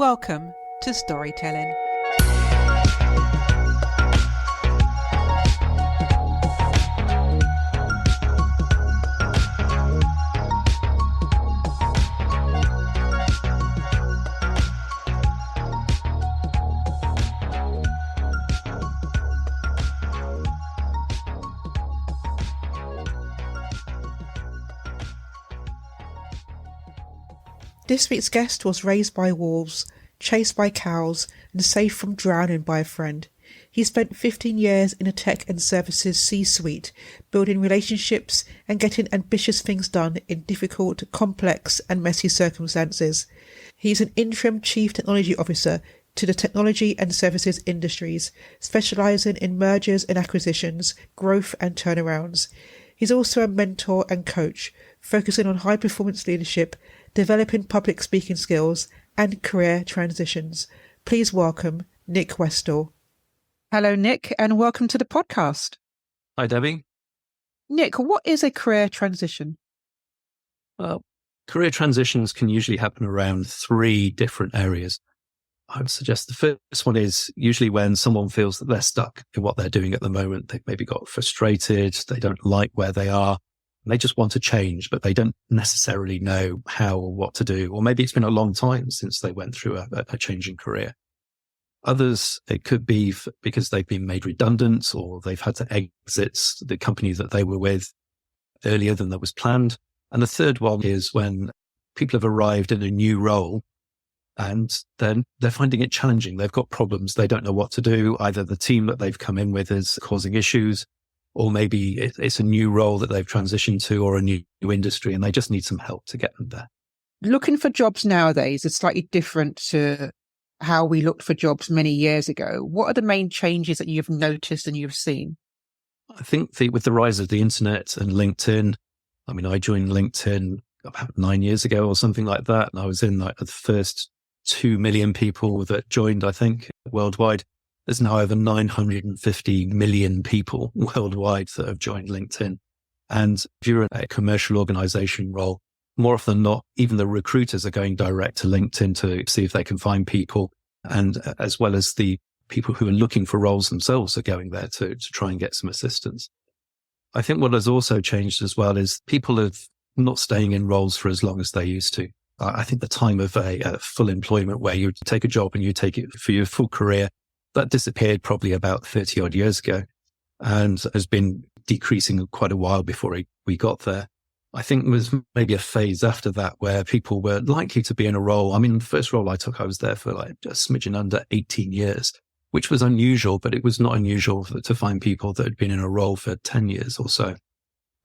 Welcome to Storytelling. This week's guest was raised by wolves, chased by cows, and saved from drowning by a friend. He spent 15 years in a tech and services C-suite, building relationships and getting ambitious things done in difficult, complex, and messy circumstances. He's an interim chief technology officer to the technology and services industries, specialising in mergers and acquisitions, growth and turnarounds. He's also a mentor and coach, focusing on high-performance leadership, developing public speaking skills, and career transitions. Please welcome Nick Westall. Hello, Nick, and welcome to the podcast. Hi, Debbie. Nick, what is a career transition? Well, career transitions can usually happen around three different areas. I would suggest the first one is usually when someone feels that they're stuck in what they're doing at the moment. They've maybe got frustrated, they don't like where they are, and they just want to change, but they don't necessarily know how or what to do. Or maybe it's been a long time since they went through a change in career. Others, it could be because they've been made redundant or they've had to exit the company that they were with earlier than that was planned. And the third one is when people have arrived in a new role and then they're finding it challenging. They've got problems. They don't know what to do. Either the team that they've come in with is causing issues, or maybe it's a new role that they've transitioned to or a new industry and they just need some help to get them there. Looking for jobs nowadays is slightly different to how we looked for jobs many years ago. What are the main changes that you've noticed and you've seen? I think with the rise of the internet and LinkedIn, I joined LinkedIn about 9 years ago or something like that. And I was in the first 2 million people that joined, I think, worldwide. There's now over 950 million people worldwide that have joined LinkedIn. And if you're in a commercial organization role, more often than not, even the recruiters are going direct to LinkedIn to see if they can find people. And as well as the people who are looking for roles themselves are going there to try and get some assistance. I think what has also changed as well is people are not staying in roles for as long as they used to. I think the time of a full employment where you take a job and you take it for your full career, that disappeared probably about 30 odd years ago and has been decreasing quite a while before we got there. I think it was maybe a phase after that where people were likely to be in a role. The first role I took, I was there for like a smidgen under 18 years, which was unusual, but it was not unusual to find people that had been in a role for 10 years or so.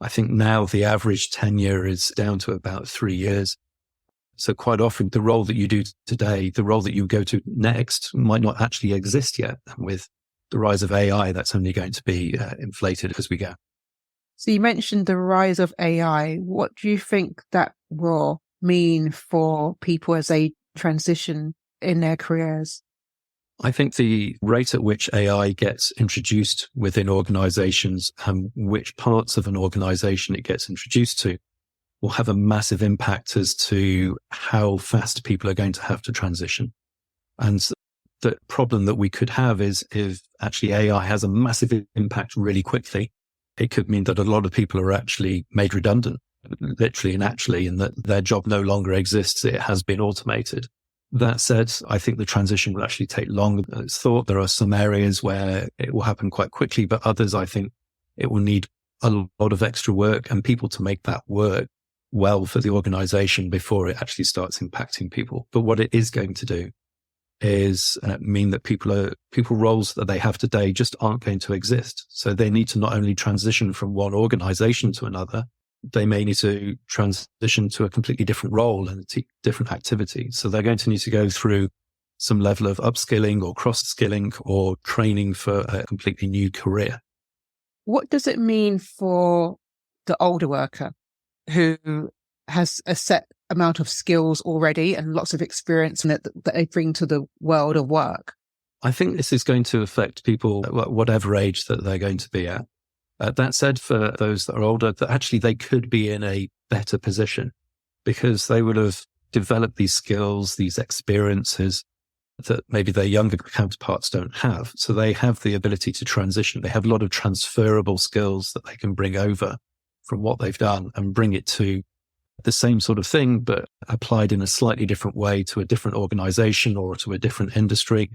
I think now the average tenure is down to about 3 years. So quite often the role that you do today, the role that you go to next might not actually exist yet. And with the rise of AI, that's only going to be inflated as we go. So you mentioned the rise of AI. What do you think that will mean for people as they transition in their careers? I think the rate at which AI gets introduced within organizations and which parts of an organization it gets introduced to will have a massive impact as to how fast people are going to have to transition. And the problem that we could have is if actually AI has a massive impact really quickly, it could mean that a lot of people are actually made redundant, literally and actually, and that their job no longer exists. It has been automated. That said, I think the transition will actually take longer than it's thought. There are some areas where it will happen quite quickly, but others, I think it will need a lot of extra work and people to make that work well for the organization before it actually starts impacting people. But what it is going to do is mean that people roles that they have today just aren't going to exist. So they need to not only transition from one organization to another, they may need to transition to a completely different role and a different activity. So they're going to need to go through some level of upskilling or cross-skilling or training for a completely new career. What does it mean for the older worker who has a set amount of skills already and lots of experience that they bring to the world of work? I think this is going to affect people at whatever age that they're going to be at. That said, for those that are older, that actually they could be in a better position because they would have developed these skills, these experiences that maybe their younger counterparts don't have. So they have the ability to transition. They have a lot of transferable skills that they can bring over from what they've done and bring it to the same sort of thing, but applied in a slightly different way to a different organization or to a different industry.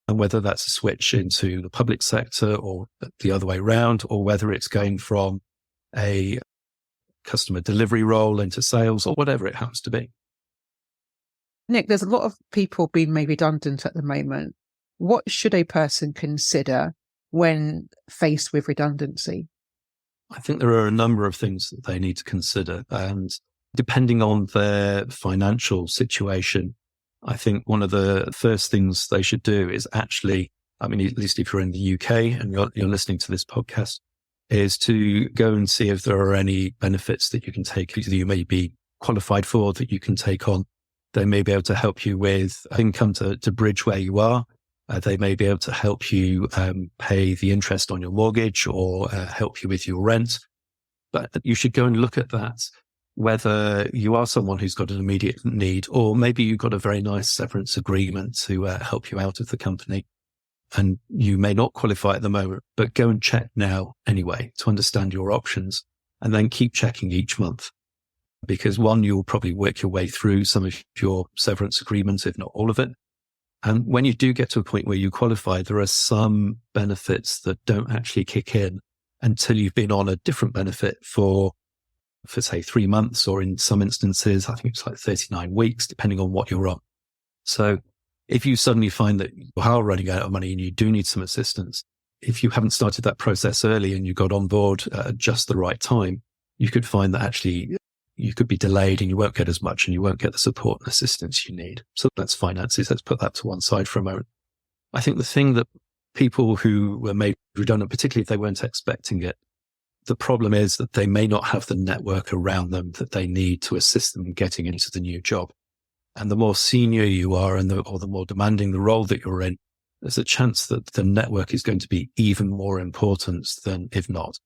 And whether that's a switch into the public sector or the other way around, or whether it's going from a customer delivery role into sales or whatever it happens to be. Nick, there's a lot of people being made redundant at the moment. What should a person consider when faced with redundancy? I think there are a number of things that they need to consider. And depending on their financial situation, I think one of the first things they should do is actually, I mean, at least if you're in the UK and you're listening to this podcast, is to go and see if there are any benefits that you can take, that you may be qualified for, that you can take on. They may be able to help you with income to bridge where you are. They may be able to help you pay the interest on your mortgage or help you with your rent. But you should go and look at that, whether you are someone who's got an immediate need, or maybe you've got a very nice severance agreement to help you out of the company. And you may not qualify at the moment, but go and check now anyway to understand your options, and then keep checking each month. Because one, you'll probably work your way through some of your severance agreements, if not all of it. And when you do get to a point where you qualify, there are some benefits that don't actually kick in until you've been on a different benefit for say 3 months, or in some instances, I think it's like 39 weeks, depending on what you're on. So if you suddenly find that you are running out of money and you do need some assistance, if you haven't started that process early and you got on board at just the right time, you could find that actually you could be delayed and you won't get as much and you won't get the support and assistance you need. So that's finances. Let's put that to one side for a moment. I think the thing that people who were made redundant, particularly if they weren't expecting it, the problem is that they may not have the network around them that they need to assist them in getting into the new job. And the more senior you are or the more demanding the role that you're in, there's a chance that the network is going to be even more important than if not.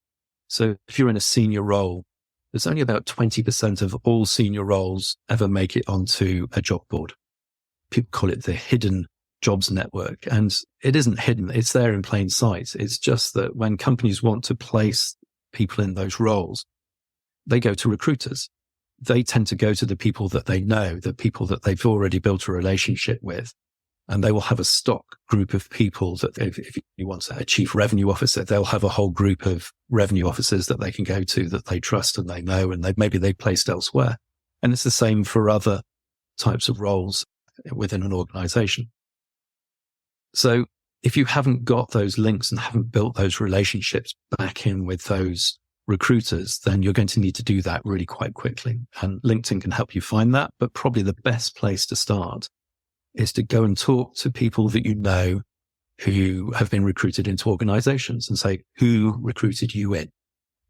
So if you're in a senior role, there's only about 20% of all senior roles ever make it onto a job board. People call it the hidden jobs network. And it isn't hidden. It's there in plain sight. It's just that when companies want to place people in those roles, they go to recruiters. They tend to go to the people that they know, the people that they've already built a relationship with. And they will have a stock group of people that if you want a chief revenue officer, they'll have a whole group of revenue officers that they can go to that they trust and they know, and maybe they've placed elsewhere. And it's the same for other types of roles within an organization. So if you haven't got those links and haven't built those relationships back in with those recruiters, then you're going to need to do that really quite quickly. And LinkedIn can help you find that, but probably the best place to start is to go and talk to people that you know who have been recruited into organizations and say, who recruited you in?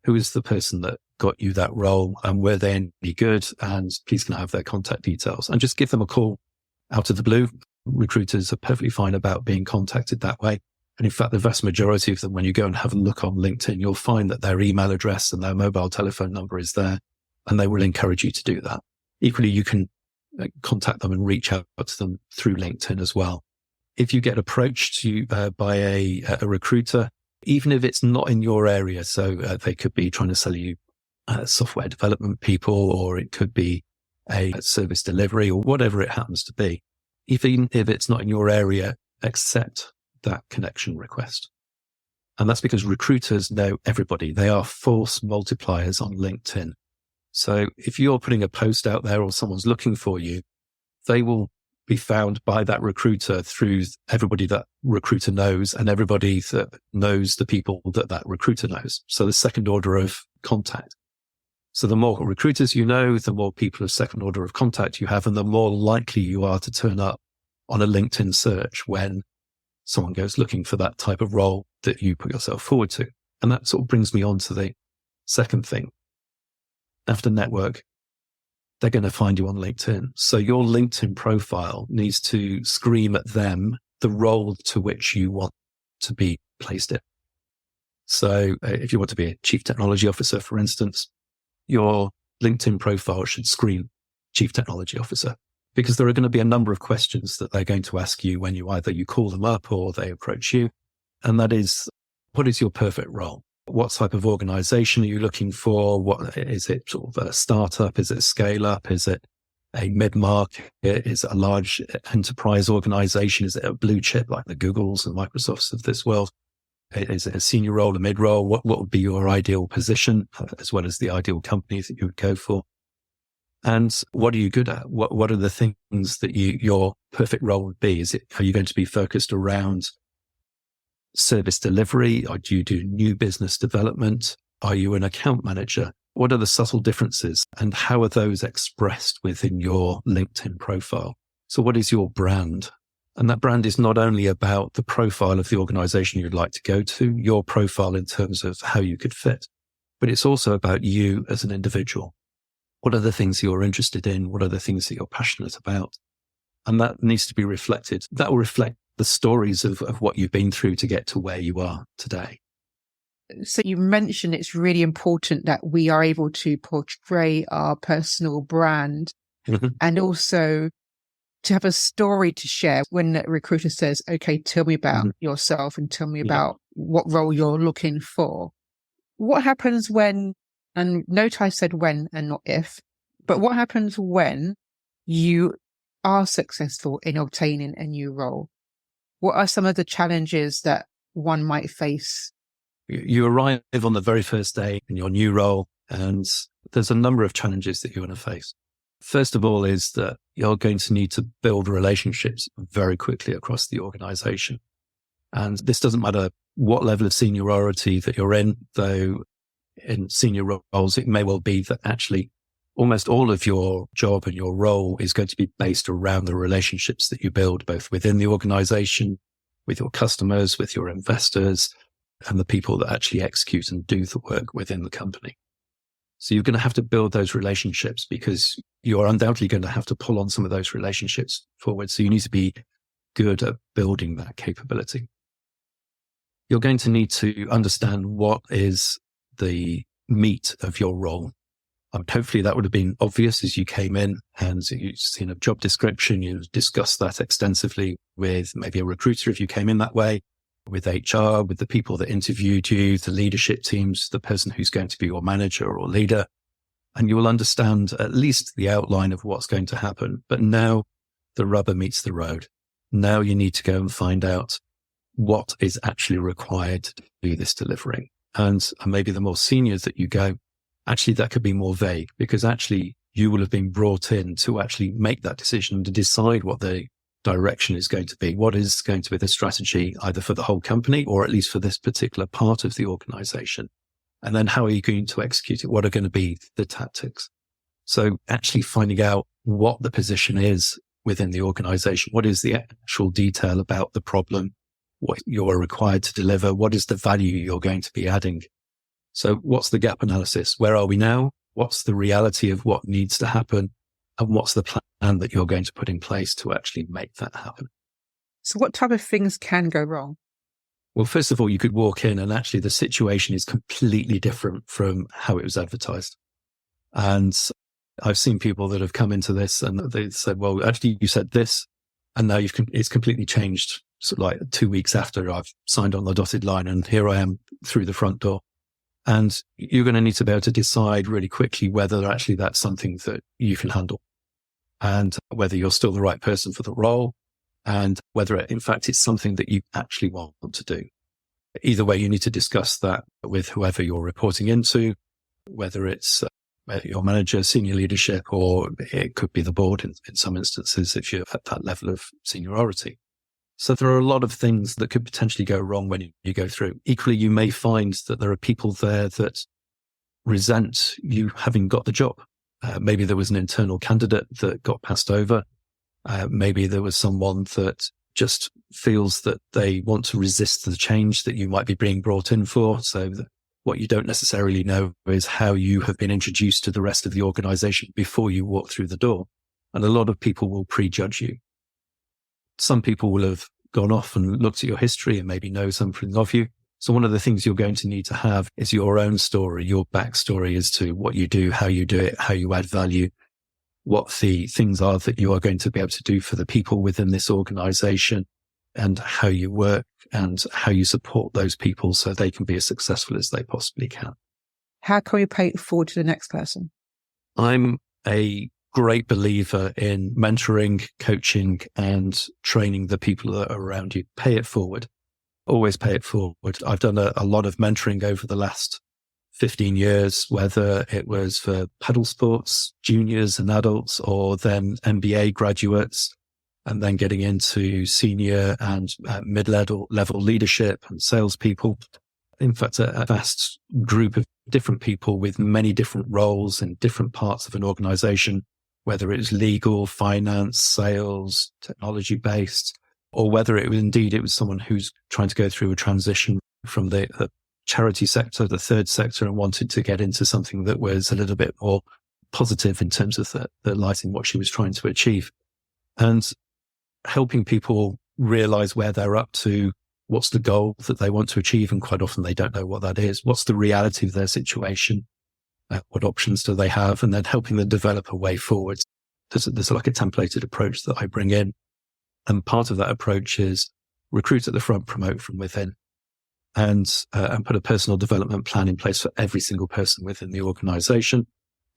Who is the person that got you that role? And were they any good? And please can I have their contact details? And just give them a call out of the blue. Recruiters are perfectly fine about being contacted that way. And in fact, the vast majority of them, when you go and have a look on LinkedIn, you'll find that their email address and their mobile telephone number is there, and they will encourage you to do that. Equally, you can contact them and reach out to them through LinkedIn as well. If you get approached by a recruiter, even if it's not in your area, so they could be trying to sell you software development people, or it could be a service delivery or whatever it happens to be, even if it's not in your area, accept that connection request. And that's because recruiters know everybody. They are force multipliers on LinkedIn. So if you're putting a post out there or someone's looking for you, they will be found by that recruiter through everybody that recruiter knows and everybody that knows the people that that recruiter knows. So the second order of contact. So the more recruiters you know, the more people of second order of contact you have, and the more likely you are to turn up on a LinkedIn search when someone goes looking for that type of role that you put yourself forward to. And that sort of brings me on to the second thing. After network, they're going to find you on LinkedIn. So your LinkedIn profile needs to scream at them the role to which you want to be placed in. So if you want to be a chief technology officer, for instance, your LinkedIn profile should scream chief technology officer. because there are going to be a number of questions that they're going to ask you when you call them up or they approach you. And that is, what is your perfect role? What type of organization are you looking for? What is it, sort of a startup? Is it a scale up? Is it a mid-market? Is it a large enterprise organization? Is it a blue chip like the Googles and Microsofts of this world? Is it a senior role, a mid role? What would be your ideal position, as well as the ideal companies that you would go for? And what are you good at? What are the things that your perfect role would be? Are you going to be focused around service delivery? Or do you do new business development? Are you an account manager? What are the subtle differences, and how are those expressed within your LinkedIn profile? So what is your brand? And that brand is not only about the profile of the organization you'd like to go to, your profile in terms of how you could fit, but it's also about you as an individual. What are the things you're interested in? What are the things that you're passionate about? And that needs to be reflected. That will reflect the stories of what you've been through to get to where you are today. So you mentioned it's really important that we are able to portray our personal brand and also to have a story to share when a recruiter says, okay, tell me about yourself and tell me about what role you're looking for. What happens when, and note I said when and not if, but what happens when you are successful in obtaining a new role? What are some of the challenges that one might face? You arrive on the very first day in your new role, and there's a number of challenges that you're going to face. First of all is that you're going to need to build relationships very quickly across the organization. And this doesn't matter what level of seniority that you're in, though in senior roles, it may well be that actually almost all of your job and your role is going to be based around the relationships that you build, both within the organization, with your customers, with your investors, and the people that actually execute and do the work within the company. So you're going to have to build those relationships, because you're undoubtedly going to have to pull on some of those relationships forward. So you need to be good at building that capability. You're going to need to understand what is the meat of your role. Hopefully that would have been obvious as you came in and you've seen a job description. You've discussed that extensively with maybe a recruiter if you came in that way, with HR, with the people that interviewed you, the leadership teams, the person who's going to be your manager or leader. And you will understand at least the outline of what's going to happen. But now the rubber meets the road. Now you need to go and find out what is actually required to do this delivering. And maybe the more senior that you go, actually that could be more vague, because actually you will have been brought in to actually make that decision, to decide what the direction is going to be, what is going to be the strategy either for the whole company or at least for this particular part of the organization. And then how are you going to execute it? What are going to be the tactics? So actually finding out what the position is within the organization, what is the actual detail about the problem, what you're required to deliver, what is the value you're going to be adding. So what's the gap analysis? Where are we now? What's the reality of what needs to happen? And what's the plan that you're going to put in place to actually make that happen? So what type of things can go wrong? Well, first of all, you could walk in and actually the situation is completely different from how it was advertised. And I've seen people that have come into this and they said, well, actually you said this, and now it's completely changed. So like 2 weeks after I've signed on the dotted line and here I am through the front door. And you're going to need to be able to decide really quickly whether actually that's something that you can handle and whether you're still the right person for the role and whether in fact it's something that you actually want to do. Either way, you need to discuss that with whoever you're reporting into, whether it's your manager, senior leadership, or it could be the board in some instances if you're at that level of seniority. So there are a lot of things that could potentially go wrong when you go through. Equally, you may find that there are people there that resent you having got the job. Maybe there was an internal candidate that got passed over. Maybe there was someone that just feels that they want to resist the change that you might be being brought in for. So what you don't necessarily know is how you have been introduced to the rest of the organization before you walk through the door. And a lot of people will prejudge you. Some people will have gone off and looked at your history and maybe know something of you. So one of the things you're going to need to have is your own story, your backstory as to what you do, how you do it, how you add value. what the things are that you are going to be able to do for the people within this organization, and how you work and how you support those people so they can be as successful as they possibly can. How can we pay it forward to the next person? I'm a great believer in mentoring, coaching, and training the people that are around you. Pay it forward. Always pay it forward. I've done a lot of mentoring over the last 15 years, whether it was for paddle sports, juniors and adults, or then MBA graduates, and then getting into senior and mid-level leadership and salespeople. In fact, a vast group of different people with many different roles in different parts of an organization, whether it was legal, finance, sales, technology-based, or whether it was someone who's trying to go through a transition from the charity sector, the third sector, and wanted to get into something that was a little bit more positive in terms of the light in what she was trying to achieve. And helping people realize where they're up to, what's the goal that they want to achieve, and quite often they don't know what that is. What's the reality of their situation? What options do they have? And then helping them develop a way forward. There's like a templated approach that I bring in. And part of that approach is recruit at the front, promote from within, and put a personal development plan in place for every single person within the organization.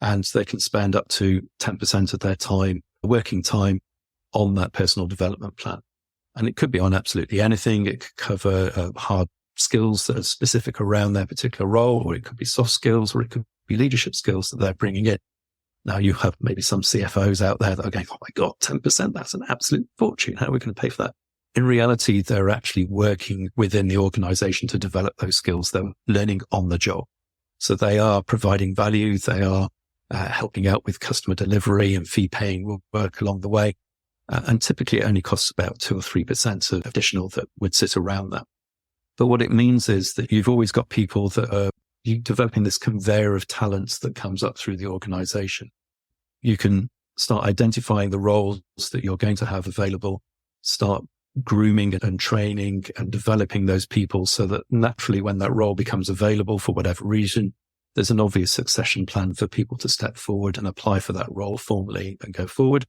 And they can spend up to 10% of their time, working time, on that personal development plan. And it could be on absolutely anything. It could cover hard skills that are specific around their particular role, or it could be soft skills, or it could be leadership skills that they're bringing in. Now, you have maybe some CFOs out there that are going, oh my God, 10%, that's an absolute fortune. How are we going to pay for that? In reality, they're actually working within the organization to develop those skills. They're learning on the job. So they are providing value. They are helping out with customer delivery, and fee paying work along the way. And typically it only costs about 2 or 3% of additional that would sit around that. But what it means is that you've always got people that are developing this conveyor of talents that comes up through the organization. You can start identifying the roles that you're going to have available, start grooming and training and developing those people so that naturally when that role becomes available for whatever reason, there's an obvious succession plan for people to step forward and apply for that role formally and go forward.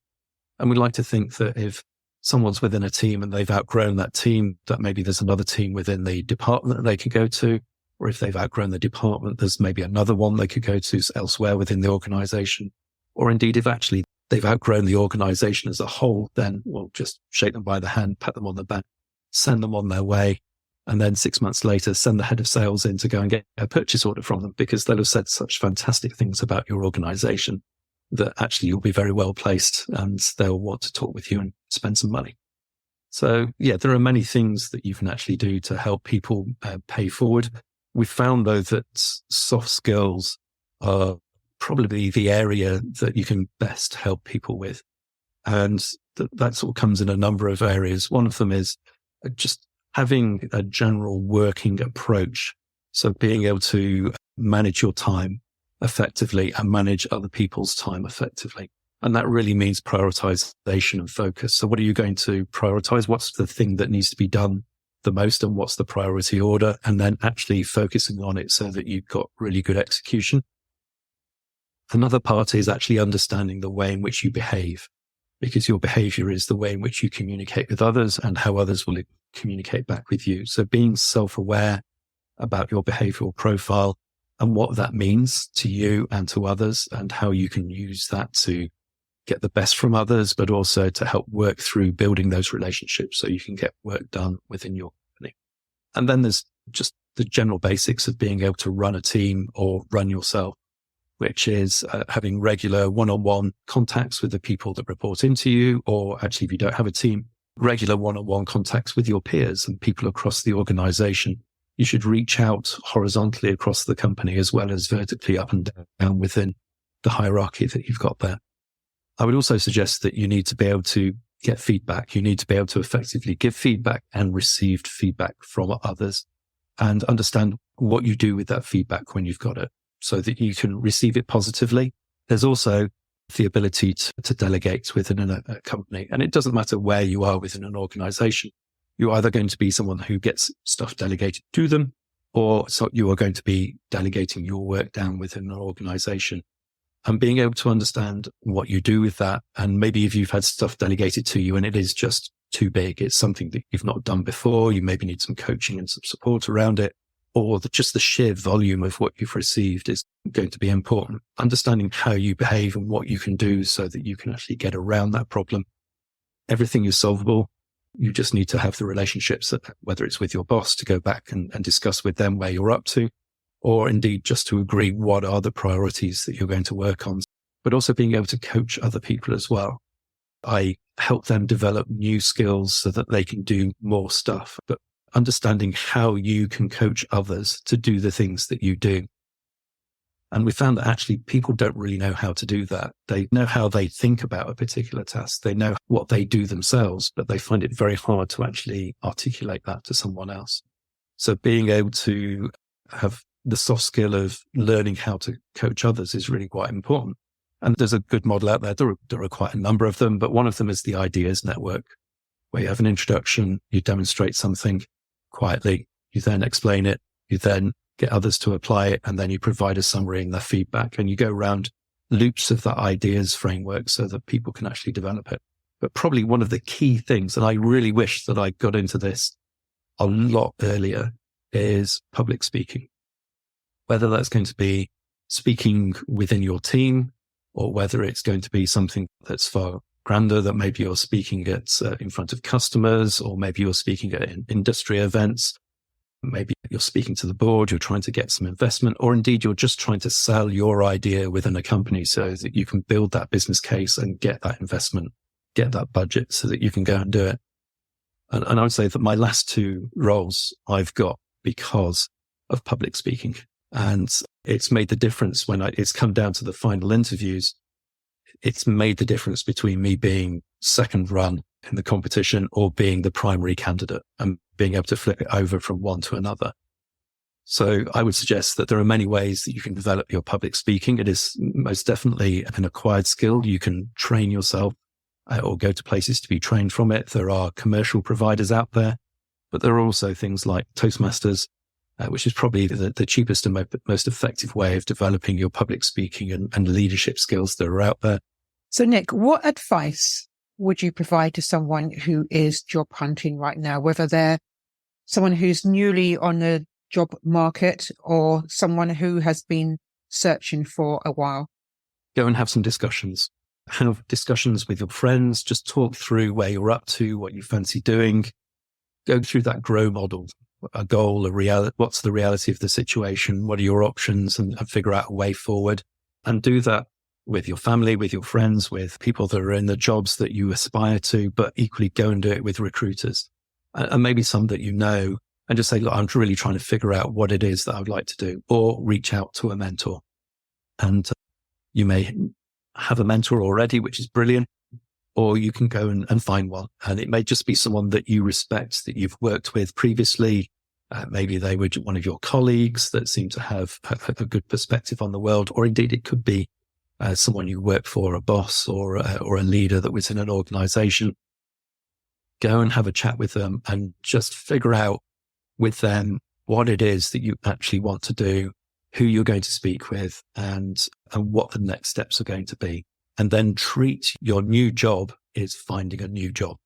And we like to think that if someone's within a team and they've outgrown that team, that maybe there's another team within the department that they can go to. Or if they've outgrown the department, there's maybe another one they could go to elsewhere within the organization. Or indeed, if actually they've outgrown the organization as a whole, then we'll just shake them by the hand, pat them on the back, send them on their way. And then 6 months later, send the head of sales in to go and get a purchase order from them, because they'll have said such fantastic things about your organization that actually you'll be very well placed and they'll want to talk with you and spend some money. So yeah, there are many things that you can actually do to help people pay forward. We found though that soft skills are probably the area that you can best help people with. And that sort of comes in a number of areas. One of them is just having a general working approach. So being able to manage your time effectively and manage other people's time effectively. And that really means prioritization and focus. So what are you going to prioritize? What's the thing that needs to be done the most, and what's the priority order? And then actually focusing on it so that you've got really good execution. Another part is actually understanding the way in which you behave, because your behavior is the way in which you communicate with others and how others will communicate back with you. So being self-aware about your behavioral profile and what that means to you and to others, and how you can use that to get the best from others, but also to help work through building those relationships so you can get work done within your company. And then there's just the general basics of being able to run a team or run yourself, which is having regular one-on-one contacts with the people that report into you, or actually, if you don't have a team, regular one-on-one contacts with your peers and people across the organization. You should reach out horizontally across the company as well as vertically up and down within the hierarchy that you've got there. I would also suggest that you need to be able to get feedback. You need to be able to effectively give feedback and received feedback from others, and understand what you do with that feedback when you've got it, so that you can receive it positively. There's also the ability to delegate within a company. And it doesn't matter where you are within an organization. You're either going to be someone who gets stuff delegated to them, or so you are going to be delegating your work down within an organization. and being able to understand what you do with that. And maybe if you've had stuff delegated to you and it is just too big, it's something that you've not done before, you maybe need some coaching and some support around it, or just the sheer volume of what you've received is going to be important. Understanding how you behave and what you can do so that you can actually get around that problem. Everything is solvable. You just need to have the relationships, whether it's with your boss, to go back and discuss with them where you're up to, or indeed just to agree what are the priorities that you're going to work on, but also being able to coach other people as well. I help them develop new skills so that they can do more stuff, but understanding how you can coach others to do the things that you do. And we found that actually people don't really know how to do that. They know how they think about a particular task. They know what they do themselves, but they find it very hard to actually articulate that to someone else. So being able to have the soft skill of learning how to coach others is really quite important. And there's a good model out there. There are quite a number of them, but one of them is the Ideas Network, where you have an introduction, you demonstrate something quietly, you then explain it, you then get others to apply it, and then you provide a summary and their feedback, and you go around loops of that ideas framework so that people can actually develop it. But probably one of the key things, and I really wish that I got into this a lot earlier, is public speaking. Whether that's going to be speaking within your team, or whether it's going to be something that's far grander, that maybe you're speaking at in front of customers, or maybe you're speaking at industry events. Maybe you're speaking to the board, you're trying to get some investment, or indeed you're just trying to sell your idea within a company so that you can build that business case and get that investment, get that budget so that you can go and do it. And I would say that my last two roles I've got because of public speaking. And it's made the difference when it's come down to the final interviews. It's made the difference between me being second run in the competition or being the primary candidate and being able to flip it over from one to another. So I would suggest that there are many ways that you can develop your public speaking. It is most definitely an acquired skill. You can train yourself or go to places to be trained from it. There are commercial providers out there, but there are also things like Toastmasters, which is probably the cheapest and most effective way of developing your public speaking and leadership skills that are out there. So Nick, what advice would you provide to someone who is job hunting right now, whether they're someone who's newly on the job market or someone who has been searching for a while? Go and have some discussions. Have discussions with your friends. Just talk through where you're up to, what you fancy doing. Go through that GROW model, a goal, a reality. What's the reality of the situation? What are your options? And figure out a way forward. And do that with your family, with your friends, with people that are in the jobs that you aspire to, but equally go and do it with recruiters and maybe some that you know, and just say, look, I'm really trying to figure out what it is that I would like to do, or reach out to a mentor. And you may have a mentor already, which is brilliant, or you can go and find one. And it may just be someone that you respect, that you've worked with previously. Maybe they were one of your colleagues that seem to have a good perspective on the world, or indeed it could be someone you work for, a boss or a leader that was in an organization. Go and have a chat with them and just figure out with them what it is that you actually want to do, who you're going to speak with, and what the next steps are going to be. And then treat your new job as finding a new job.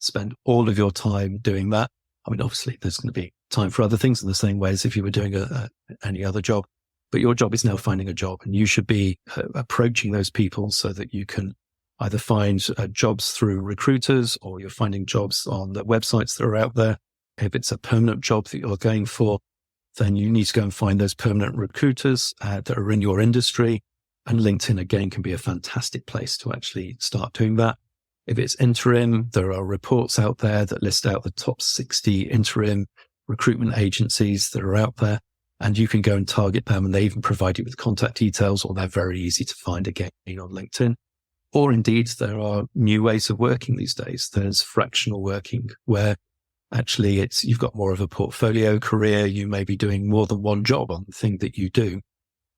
Spend all of your time doing that. I mean, obviously there's going to be time for other things in the same way as if you were doing any other job. But your job is now finding a job, and you should be approaching those people so that you can either find jobs through recruiters, or you're finding jobs on the websites that are out there. If it's a permanent job that you're going for, then you need to go and find those permanent recruiters that are in your industry. And LinkedIn, again, can be a fantastic place to actually start doing that. If it's interim, there are reports out there that list out the top 60 interim recruitment agencies that are out there. And you can go and target them, and they even provide you with contact details, or they're very easy to find again on LinkedIn. Or indeed, there are new ways of working these days. There's fractional working, where actually you've got more of a portfolio career. You may be doing more than one job on the thing that you do,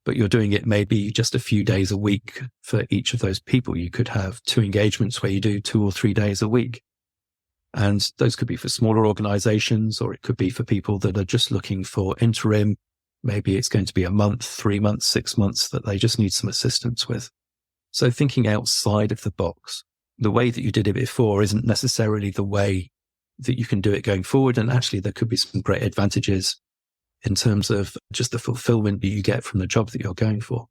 but you're doing it maybe just a few days a week for each of those people. You could have 2 engagements where you do 2 or 3 days a week. And those could be for smaller organizations, or it could be for people that are just looking for interim Maybe it's going to be a month, 3 months, 6 months that they just need some assistance with. So thinking outside of the box, the way that you did it before isn't necessarily the way that you can do it going forward. And actually, there could be some great advantages in terms of just the fulfillment that you get from the job that you're going for.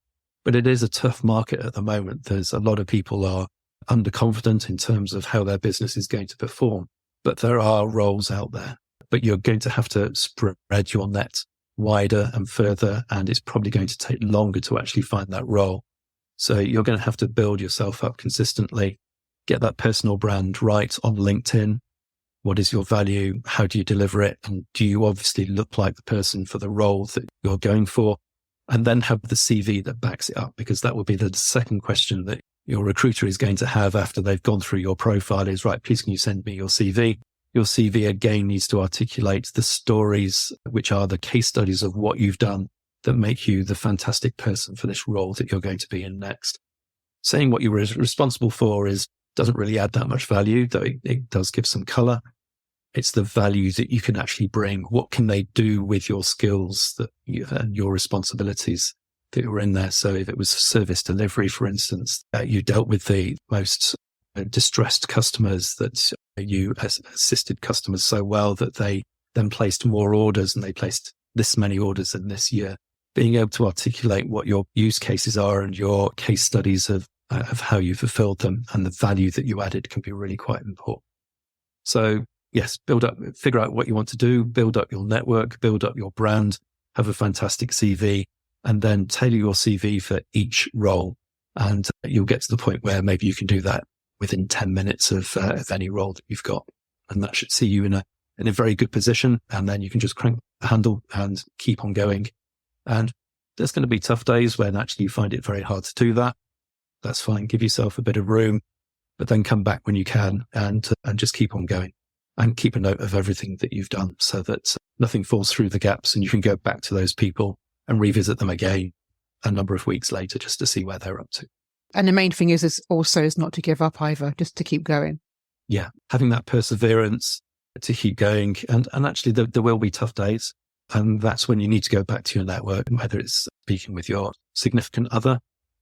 But it is a tough market at the moment. There's a lot of people are underconfident in terms of how their business is going to perform. But there are roles out there. But you're going to have to spread your net wider and further, and it's probably going to take longer to actually find that role. So you're going to have to build yourself up consistently, get that personal brand right on LinkedIn. What is your value? How do you deliver it? And do you obviously look like the person for the role that you're going for? And then have the CV that backs it up, because that will be the second question that your recruiter is going to have after they've gone through your profile is, right, please can you send me your CV? Your CV again needs to articulate the stories, which are the case studies of what you've done that make you the fantastic person for this role that you're going to be in next. Saying what you were responsible for doesn't really add that much value, though it does give some color. It's the value that you can actually bring. What can they do with your skills that you and your responsibilities that were in there? So if it was service delivery, for instance, you dealt with the most distressed customers, that you assisted customers so well that they then placed more orders, and they placed this many orders in this year. Being able to articulate what your use cases are and your case studies of how you fulfilled them and the value that you added can be really quite important. So yes, figure out what you want to do, build up your network, build up your brand, have a fantastic CV, and then tailor your CV for each role. And you'll get to the point where maybe you can do that within 10 minutes of any role that you've got. And that should see you in a very good position. And then you can just crank the handle and keep on going. And there's going to be tough days when actually you find it very hard to do that. That's fine. Give yourself a bit of room, but then come back when you can and just keep on going and keep a note of everything that you've done so that nothing falls through the gaps, and you can go back to those people and revisit them again a number of weeks later just to see where they're up to. And the main thing is not to give up either, just to keep going. Yeah, having that perseverance to keep going. And actually there will be tough days. And that's when you need to go back to your network, whether it's speaking with your significant other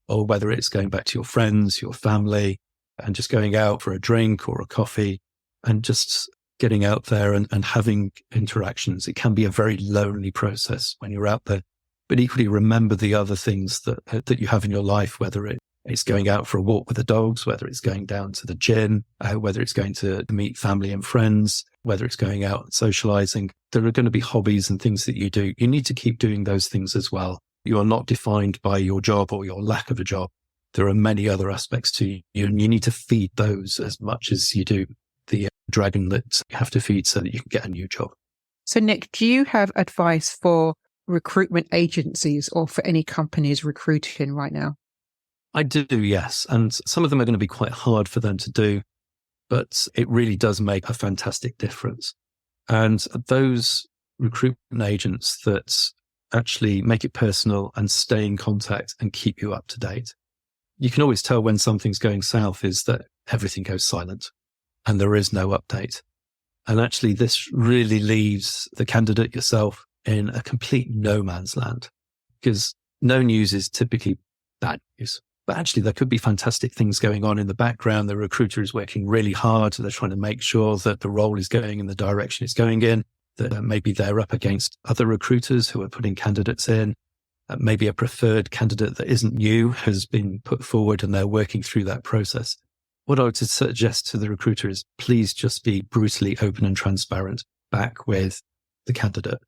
or whether it's going back to your friends, your family, and just going out for a drink or a coffee and just getting out there and having interactions. It can be a very lonely process when you're out there, but equally remember the other things that you have in your life, whether it's going out for a walk with the dogs, whether it's going down to the gym, whether it's going to meet family and friends, whether it's going out and socializing. There are going to be hobbies and things that you do. You need to keep doing those things as well. You are not defined by your job or your lack of a job. There are many other aspects to you, and you need to feed those as much as you do the dragon that you have to feed so that you can get a new job. So Nick, do you have advice for recruitment agencies or for any companies recruiting right now? I do, yes. And some of them are going to be quite hard for them to do, but it really does make a fantastic difference. And those recruitment agents that actually make it personal and stay in contact and keep you up to date. You can always tell when something's going south is that everything goes silent and there is no update. And actually this really leaves the candidate yourself in a complete no man's land, because no news is typically bad news. But actually, there could be fantastic things going on in the background. The recruiter is working really hard. They're trying to make sure that the role is going in the direction it's going in, that maybe they're up against other recruiters who are putting candidates in. Maybe a preferred candidate that isn't you has been put forward and they're working through that process. What I would suggest to the recruiter is please just be brutally open and transparent back with the candidate.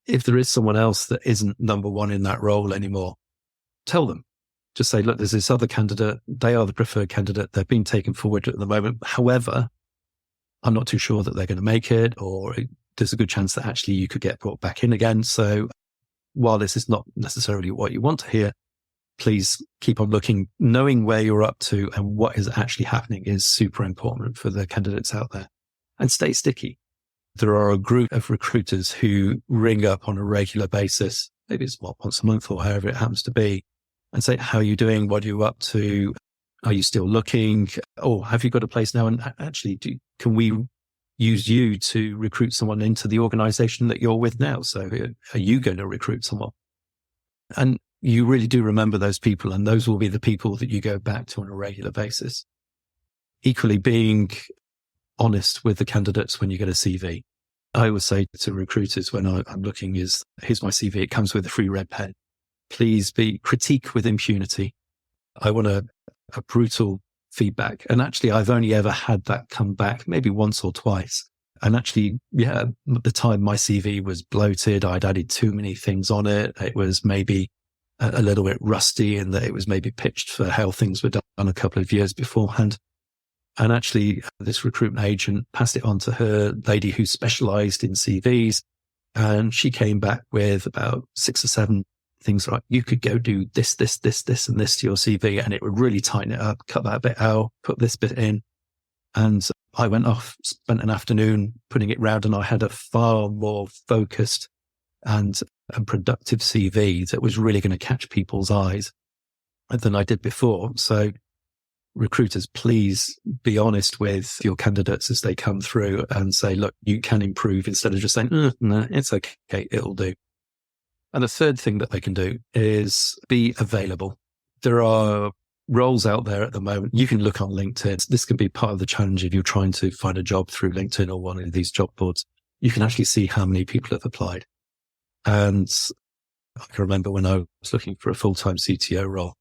If there is someone else that isn't number one in that role anymore, tell them. Just say, look, there's this other candidate. They are the preferred candidate. They're being taken forward at the moment. However, I'm not too sure that they're going to make it, or there's a good chance that actually you could get brought back in again. So while this is not necessarily what you want to hear, please keep on looking. Knowing where you're up to and what is actually happening is super important for the candidates out there. And stay sticky. There are a group of recruiters who ring up on a regular basis. Maybe it's once a month or however it happens to be, and say, how are you doing? What are you up to? Are you still looking? Oh, have you got a place now? And actually, can we use you to recruit someone into the organization that you're with now. So are you going to recruit someone? And you really do remember those people, and those will be the people that you go back to on a regular basis. Equally, being honest with the candidates when you get a CV. I always say to recruiters when I'm looking is, here's my CV. It comes with a free red pen. Please critique with impunity. I want a brutal feedback. And actually, I've only ever had that come back maybe once or twice. And actually, at the time my CV was bloated. I'd added too many things on it. It was maybe a little bit rusty in that it was maybe pitched for how things were done a couple of years beforehand. And actually, this recruitment agent passed it on to her lady who specialised in CVs. And she came back with about 6 or 7 things like, you could go do this, this, this, this, and this to your CV, and it would really tighten it up, cut that bit out, put this bit in. And I went off, spent an afternoon putting it round, and I had a far more focused and productive CV that was really going to catch people's eyes than I did before. So recruiters, please be honest with your candidates as they come through and say, look, you can improve, instead of just saying, no, it's okay, it'll do. And the third thing that they can do is be available. There are roles out there at the moment. You can look on LinkedIn. This can be part of the challenge if you're trying to find a job through LinkedIn or one of these job boards. You can actually see how many people have applied. And I can remember when I was looking for a full-time CTO role,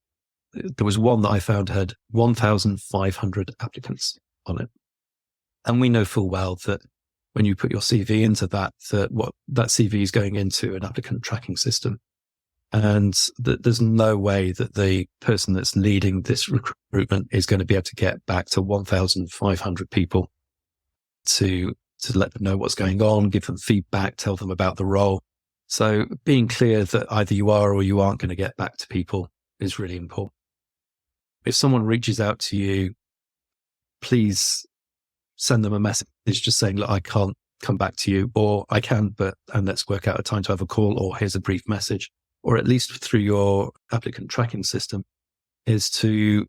there was one that I found had 1,500 applicants on it. And we know full well that when you put your CV into that CV is going into an applicant tracking system. And there's no way that the person that's leading this recruitment is going to be able to get back to 1,500 people to let them know what's going on, give them feedback, tell them about the role. So being clear that either you are or you aren't going to get back to people is really important. If someone reaches out to you, please send them a message just saying, look, I can't come back to you, or I can, and let's work out a time to have a call, or here's a brief message. Or at least through your applicant tracking system, is to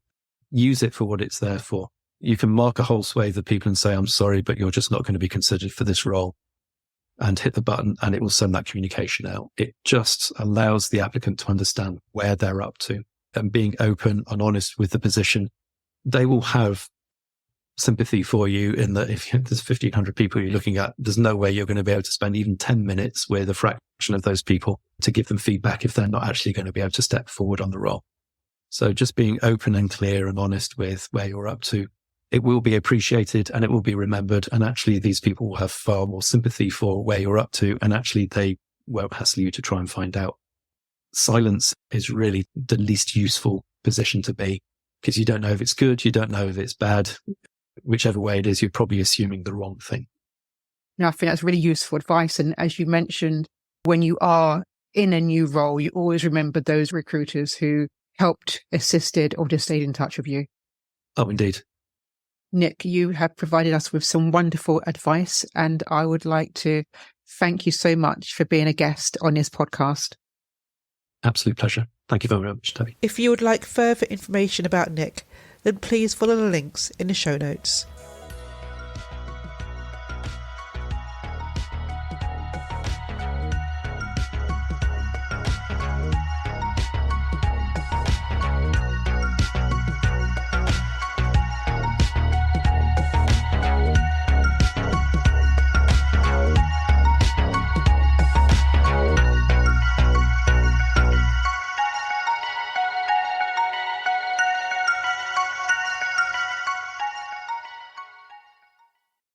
use it for what it's there for. You can mark a whole swathe of people and say, I'm sorry, but you're just not going to be considered for this role, and hit the button, and it will send that communication out. It just allows the applicant to understand where they're up to, and being open and honest with the position. They will have sympathy for you in that if there's 1,500 people you're looking at, there's no way you're going to be able to spend even 10 minutes with a fraction of those people to give them feedback if they're not actually going to be able to step forward on the role. So just being open and clear and honest with where you're up to, it will be appreciated and it will be remembered. And actually these people will have far more sympathy for where you're up to, and actually they won't hassle you to try and find out. Silence is really the least useful position to be, because you don't know if it's good, you don't know if it's bad. Whichever way it is, you're probably assuming the wrong thing. Now, I think that's really useful advice. And as you mentioned, when you are in a new role, you always remember those recruiters who helped, assisted, or just stayed in touch with you. Oh, indeed. Nick, you have provided us with some wonderful advice, and I would like to thank you so much for being a guest on this podcast. Absolute pleasure. Thank you very much, Debbie. If you would like further information about Nick, then please follow the links in the show notes.